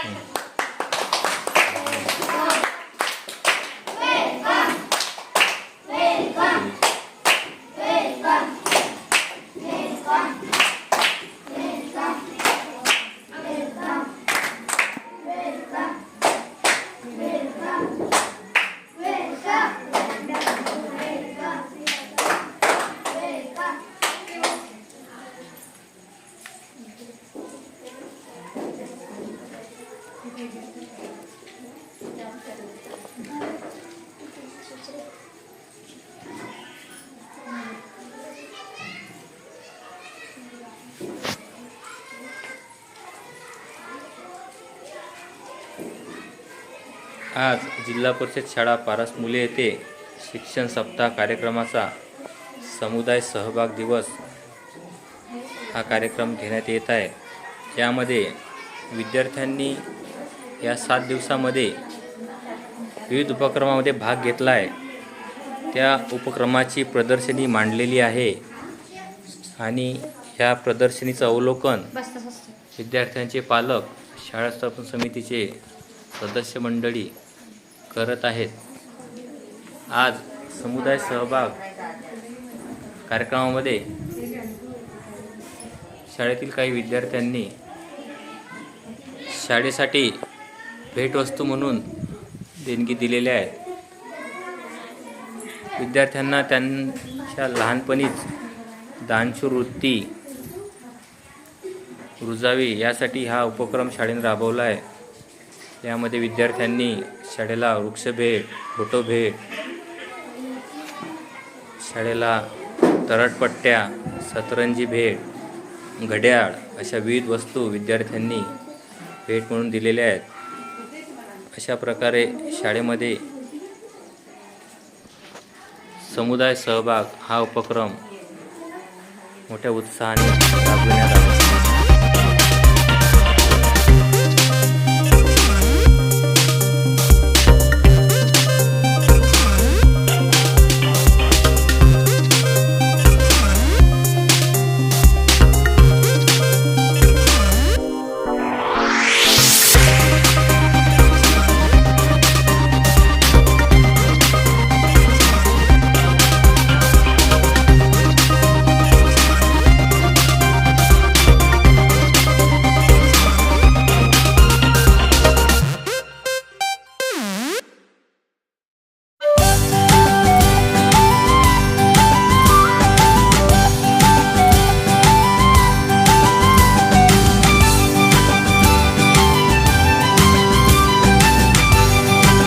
आज जिल्हा परिषद शाळा पारस मुले येथे शिक्षण सप्ताह कार्यक्रमाचा समुदाय सहभाग दिवस हा कार्यक्रम घेण्यात येत आहे। यामध्ये विद्यार्थ्यांनी या 7 दिवसामध्ये विविध उपक्रमामध्ये भाग घेतला आहे। त्या उपक्रमाची प्रदर्शनी मांडलेली आहे आणि ह्या प्रदर्शनीचं अवलोकन विद्यार्थ्यांचे पालक, शाळा स्थापन समितीचे सदस्य मंडळी करत आहेत। आज समुदाय सहभाग कार्यक्रमामध्ये शाळेतील काही विद्यार्थ्यांनी शाळेसाठी भेटवस्तू म्हणून देणगी दिलेल्या आहेत। विद्यार्थ्यांना त्यांच्या लहानपणीच दानशूर वृत्ती रुजावी यासाठी हा उपक्रम शाळेने राबवला आहे। यामध्ये विद्यार्थ्यांनी शाळेला वृक्षभेट, फोटो भेट, शाळेला तरडपट्ट्या, सतरंजी भेट, घड्याळ अशा विविध वस्तू विद्यार्थ्यांनी भेट म्हणून दिलेल्या आहेत। अशा प्रकारे शाळेमध्ये समुदाय सहभाग हा उपक्रम मोठ्या उत्साहाने राबविण्यात आला।